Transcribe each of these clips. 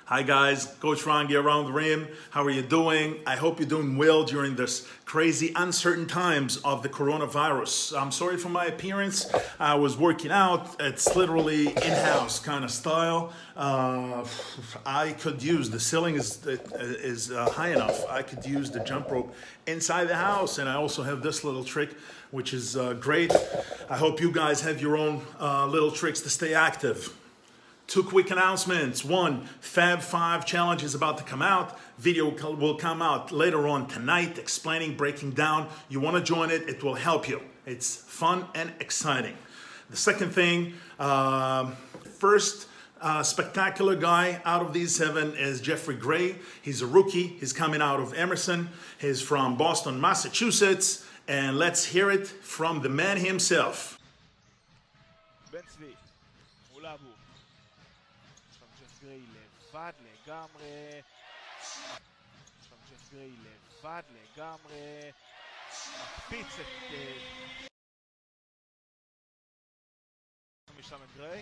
Hi guys, Coach Rangi around the rim. How are you doing? I hope you're doing well during this crazy, uncertain times of the coronavirus. I'm sorry for my appearance. I was working out. It's literally in-house kind of style. I could use, the ceiling is high enough. I could use the jump rope inside the house. And I also have this little trick, which is great. I hope you guys have your own little tricks to stay active. Two quick announcements. One, Fab 5 challenge is about to come out. Video will come out later on tonight, explaining, breaking down. You want to join it, it will help you. It's fun and exciting. The second thing, first spectacular guy out of these 7 is Geoffrey Gray. He's a rookie. He's coming out of Emerson. He's from Boston, Massachusetts. And let's hear it from the man himself. לבד לגמרי, שם ג'ף גריי לבד לגמרי, מקפיץ משם את גריי.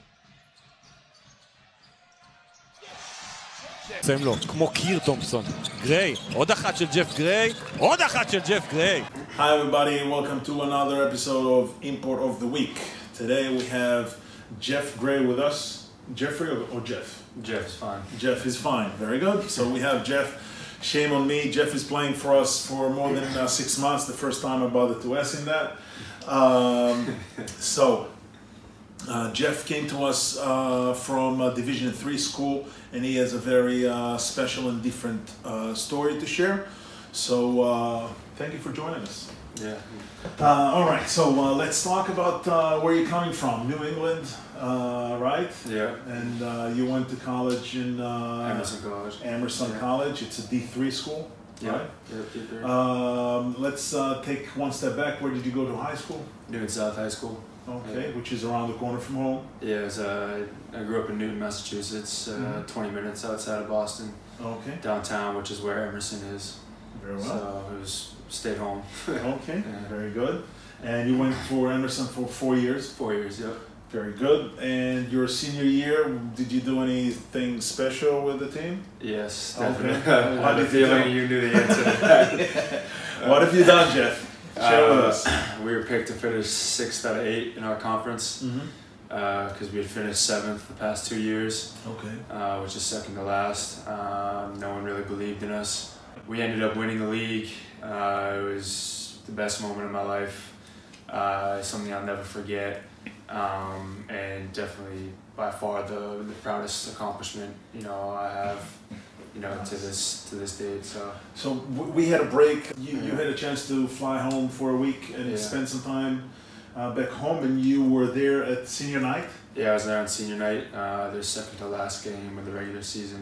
שמים לו, כמו קיר תומפסון. גריי, עוד אחת של ג'ף גריי, עוד אחת של ג'ף גריי. Hi everybody, welcome to another episode of Import of the Week. Today we have Geoff Gray with us. Geoffrey or Geoff? Geoff is fine. Geoff is fine. Very good. So we have Geoff. Shame on me. Geoff is playing for us for more than 6 months. The first time I bothered to ask him that. Geoff came to us from a Division III school, and he has a very special and different story to share. So thank you for joining us. Yeah. All right. So let's talk about where you're coming from. New England. Right? Yeah. And you went to college in Emerson College. Emerson College. It's a D3 school, yeah. Right? Yeah, D3. Let's take one step back. Where did you go to high school? Newton South High School. Okay, yeah. Which is around the corner from home. Yeah, I grew up in Newton, Massachusetts, 20 minutes outside of Boston. Okay. Downtown, which is where Emerson is. Very well. So it was stayed home. Okay, yeah. Very good. And you went for Emerson for 4 years? 4 years, yep. Very good. And your senior year, did you do anything special with the team? Yes, definitely. Okay. I had a feeling you knew the answer to that. What have you done, Geoff? Share with us. We were picked to finish 6th out of 8 in our conference because we had finished 7th the past 2 years, okay. Which is second to last. No one really believed in us. We ended up winning the league. It was the best moment of my life. Something I'll never forget. And definitely by far the proudest accomplishment I have to this date. So we had a break. You had a chance to fly home for a week and spend some time back home, and you were there at senior night. Yeah, I was there on senior night, their second to last game of the regular season.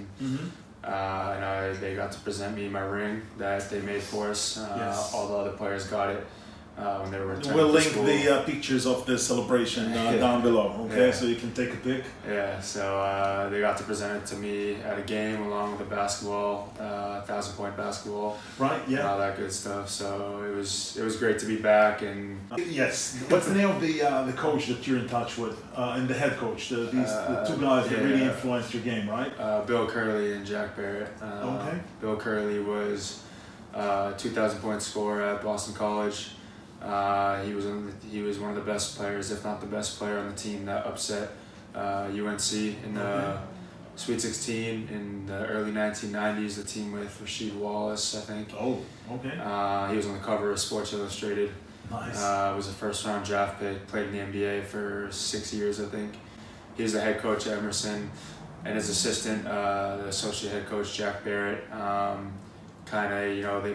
And they got to present me my ring that they made for us. Yes. All the other players got it. When they were returning we'll to link school. the pictures of the celebration down below, okay? Yeah. So you can take a pic. Yeah, so they got to present it to me at a game along with the basketball, 1,000-point basketball. Right, yeah. And all that good stuff. So it was great to be back. And yes. What's the name of the coach that you're in touch with, and the head coach? The 2 guys that really influenced your game, right? Bill Curley and Jack Barrett. Okay. Bill Curley was a 2,000-point scorer at Boston College. He was one of the best players, if not the best player on the team that upset UNC in the Sweet 16 in the early 1990s. The team with Rasheed Wallace, I think. Oh, okay. He was on the cover of Sports Illustrated. Nice. Was a first-round draft pick. Played in the NBA for 6 years, I think. He was the head coach at Emerson, and his assistant, the associate head coach Jack Barrett. They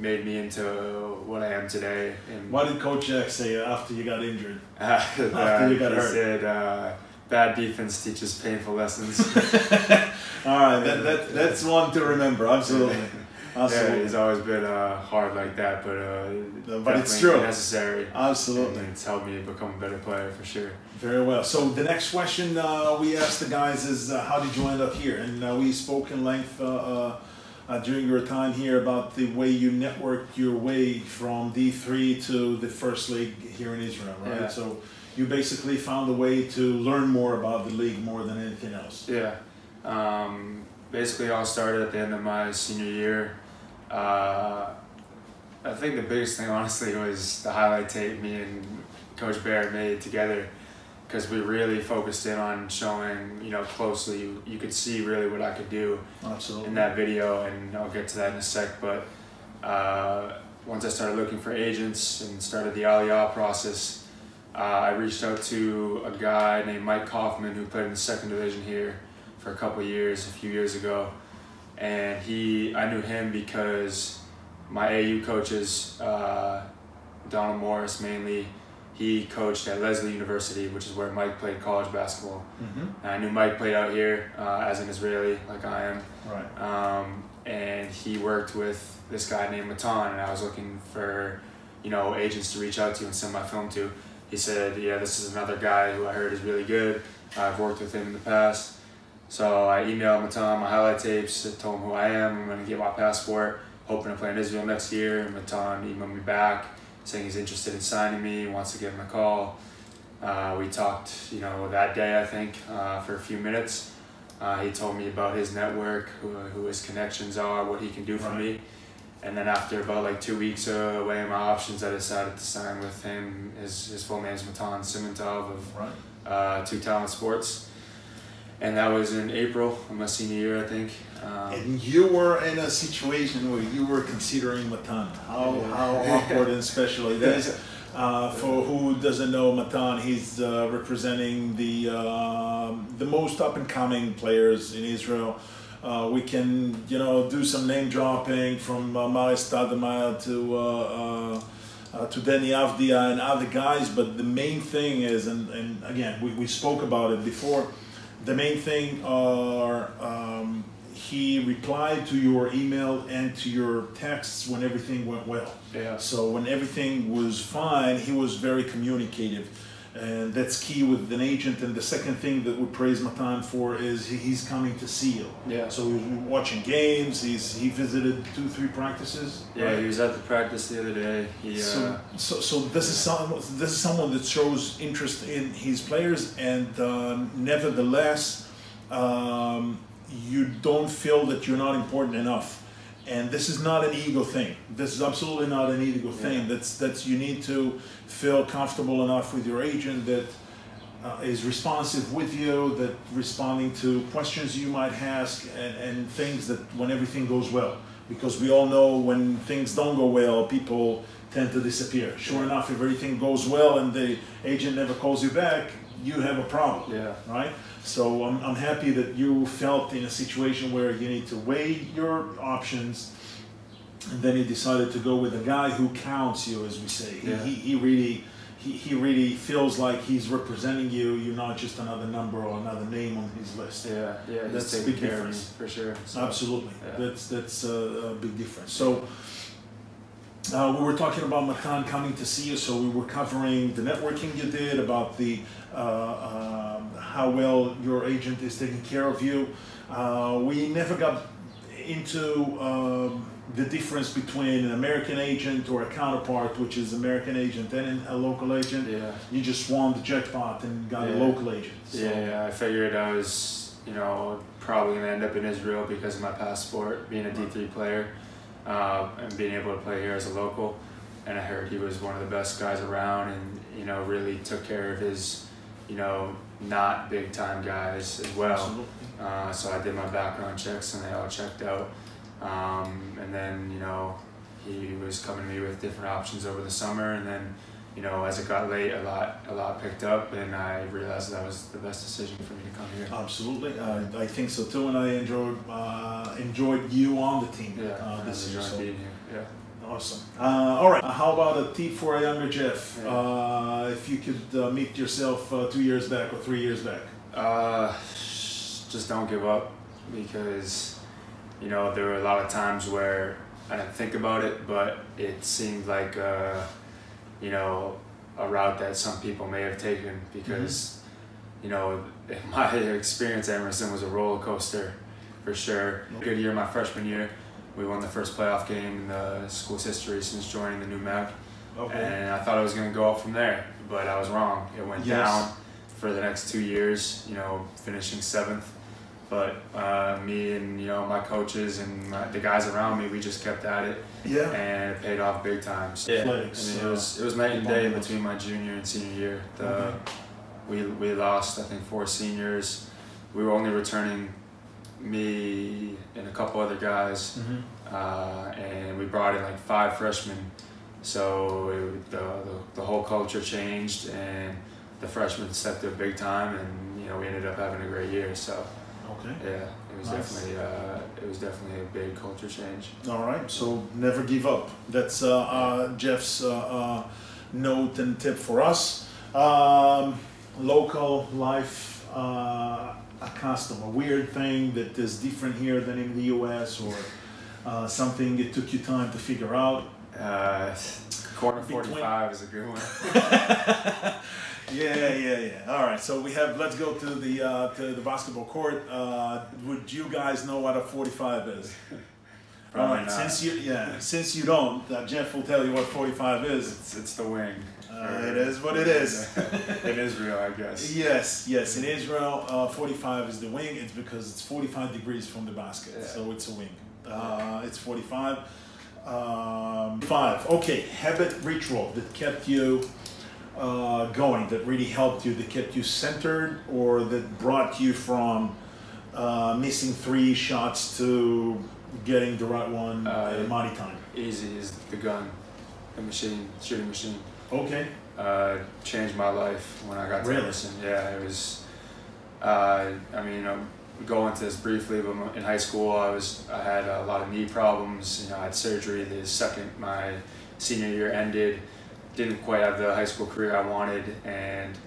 made me into what I am today. And what did Coach Jack say after you got injured? After you got hurt? He said, bad defense teaches painful lessons. All right, that's one to remember, absolutely. Yeah, he's always been hard like that, but it's true. Necessary. Absolutely. And it's helped me become a better player for sure. Very well. So the next question we asked the guys is, how did you end up here? And we spoke in length during your time here about the way you networked your way from D3 to the first league here in Israel, right? Yeah. So you basically found a way to learn more about the league more than anything else. Yeah. basically all started at the end of my senior year. I think the biggest thing, honestly, was the highlight tape me and Coach Barrett made together, because we really focused in on showing, you know, closely. You could see really what I could do. Absolutely. In that video, and I'll get to that in a sec. But once I started looking for agents and started the Aliyah process, I reached out to a guy named Mike Kaufman, who played in the second division here for a couple of years, a few years ago. And I knew him because my AU coaches, Donald Morris mainly, he coached at Lesley University, which is where Mike played college basketball. And I knew Mike played out here as an Israeli, like I am. Right. And he worked with this guy named Matan, and I was looking for, you know, agents to reach out to and send my film to. He said, yeah, this is another guy who I heard is really good. I've worked with him in the past. So I emailed Matan my highlight tapes, told him who I am, I'm going to get my passport, hoping to play in Israel next year. And Matan emailed me back saying he's interested in signing me, wants to give him a call. We talked, you know, that day, I think, for a few minutes. He told me about his network, who his connections are, what he can do for me. And then after about like 2 weeks weighing my options, I decided to sign with him. His full name is Matan Simantov of Two Talent Sports. And that was in April of my senior year, I think. And you were in a situation where you were considering Matan. How awkward and special it is. For who doesn't know Matan, he's representing the most up-and-coming players in Israel. We can, you know, do some name dropping from Maris Tadamaya to Danny Avdia and other guys, but the main thing is, and again, we spoke about it before, the main thing are he replied to your email and to your texts when everything went well. Yeah. So when everything was fine, he was very communicative. And that's key with an agent. And the second thing that we praise Matan for is he's coming to see you. Yeah. So he was watching games. He visited 2-3 practices. Yeah, right? He was at the practice the other day. So this is someone that shows interest in his players, and nevertheless, you don't feel that you're not important enough. And this is not an ego thing. This is absolutely not an ego thing. That's you need to feel comfortable enough with your agent that is responsive with you, that responding to questions you might ask, and things that when everything goes well. Because we all know when things don't go well, people tend to disappear. Sure enough, if everything goes well and the agent never calls you back, you have a problem. Yeah. Right? So I'm happy that you felt in a situation where you need to weigh your options, and then you decided to go with a guy who counts you, as we say. Yeah. He really feels like he's representing you. You're not just another number or another name on his list. Yeah, That's a big difference for sure. So, absolutely, yeah. That's a big difference. So we were talking about Matan coming to see you. So we were covering the networking you did, about the how well your agent is taking care of you. We never got into the difference between an American agent or a counterpart, which is American agent and a local agent. Yeah. You just won the jackpot and got a local agent. So. Yeah, I figured I was, you know, probably going to end up in Israel because of my passport, being a D3 player, and being able to play here as a local. And I heard he was one of the best guys around, and, you know, really took care of his, you know, not big time guys as well. So I did my background checks and they all checked out. And then, you know, he was coming to me with different options over the summer, and then, you know, as it got late, a lot picked up, and I realized that was the best decision for me to come here. Absolutely, I think so too, and I enjoyed you on the team. Yeah, this year. being here. Yeah. Awesome. All right. How about a tip for a younger Geoff? Yeah. If you could meet yourself 2 years back or 3 years back. Just don't give up, because, you know, there were a lot of times where I didn't think about it, but it seemed like, you know, a route that some people may have taken, because, you know, my experience at Emerson was a roller coaster for sure. Good year my freshman year. We won the first playoff game in the school's history since joining the new MAC. Okay. And I thought it was going to go up from there, but I was wrong. It went down for the next 2 years, you know, finishing 7th. But me and my coaches and the guys around me, we just kept at it. Yeah. And it paid off big time. So, yeah. It was night and day between my junior and senior year. We lost, I think, 4 seniors. We were only returning me and a couple other guys, and we brought in like 5 freshmen. So the whole culture changed, and the freshmen stepped up big time, and we ended up having a great year. So yeah, it was definitely a big culture change. All right, so never give up. That's Geoff's note and tip for us. Local life, a custom, a weird thing that is different here than in the US, or something that took you time to figure out? Corner 45 is a good one. Yeah. All right, so let's go to the basketball court. Would you guys know what a 45 is? All right, since you don't, Geoff will tell you what 45 is. It's the wing. It is what it is. In Israel, I guess. Yes. In Israel, 45 is the wing. It's because it's 45 degrees from the basket, so it's a wing. It's 45. 5. Okay, habit, ritual that kept you going, that really helped you, that kept you centered, or that brought you from missing 3 shots to getting the right one at money time. Easy is the gun, the machine, shooting machine. Okay. Changed my life when I got to Emerson. Yeah, it was. Go into this briefly, but in high school I had a lot of knee problems. I had surgery the second my senior year ended. Didn't quite have the high school career I wanted, and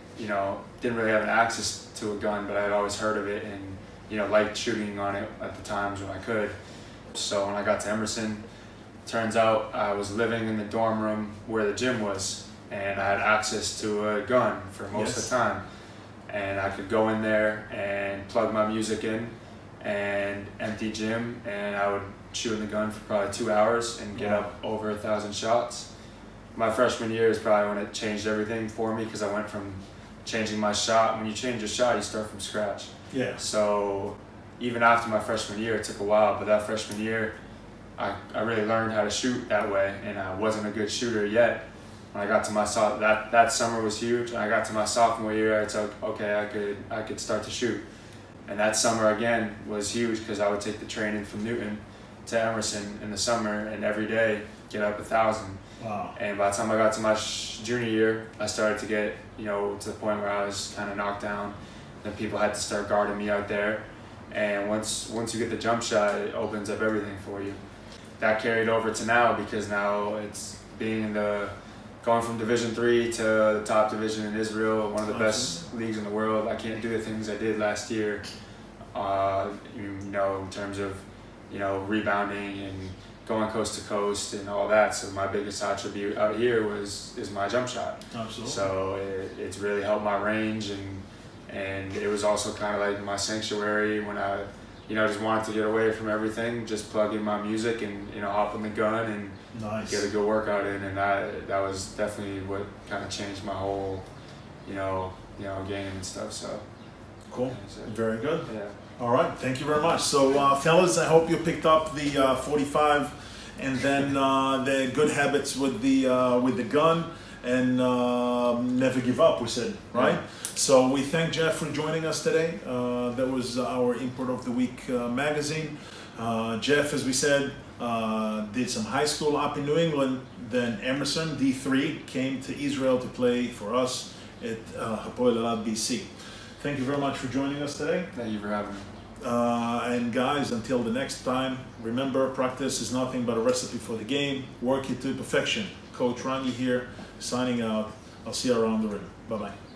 didn't really have an access to a gun, but I had always heard of it and liked shooting on it at the times when I could. So when I got to Emerson, turns out I was living in the dorm room where the gym was, and I had access to a gun for most of the time. And I could go in there and plug my music in and empty gym, and I would shoot in the gun for probably 2 hours and get up over 1,000 shots. My freshman year is probably when it changed everything for me, because I went from changing my shot. When you change your shot, you start from scratch. Yeah. So even after my freshman year, it took a while, but that freshman year, I really learned how to shoot that way, and I wasn't a good shooter yet. When I got to my that summer was huge. I got to my sophomore year, I took, okay, I could start to shoot. And that summer again was huge, because I would take the training from Newton to Emerson in the summer, and every day get up 1,000. Wow. And by the time I got to my junior year, I started to get to the point where I was kind of knocked down. Then people had to start guarding me out there. And once you get the jump shot, it opens up everything for you. That carried over to now, because now it's going from Division III to the top division in Israel, one of the best leagues in the world. I can't do the things I did last year, in terms of, rebounding and going coast to coast and all that. So my biggest attribute out here is my jump shot. Absolutely. So it's really helped my range, and it was also kind of like my sanctuary when I, just wanted to get away from everything, just plug in my music and, hop in the gun and get a good workout in. And that was definitely what kind of changed my whole, game and stuff. So cool. Very good. Yeah. All right. Thank you very much. So fellas, I hope you picked up the 45 and then the good habits with the gun, and never give up, we said, right? Yeah. So we thank Geoff for joining us today. That was our Import of the Week magazine. Geoff, as we said, did some high school up in New England, then Emerson, DIII, came to Israel to play for us at Hapoel Eilat B C. Thank you very much for joining us today. Thank you for having me. And guys, until the next time, remember, practice is nothing but a recipe for the game. Work it to perfection. Coach Rangi here, signing out. I'll see you around the rim. Bye-bye.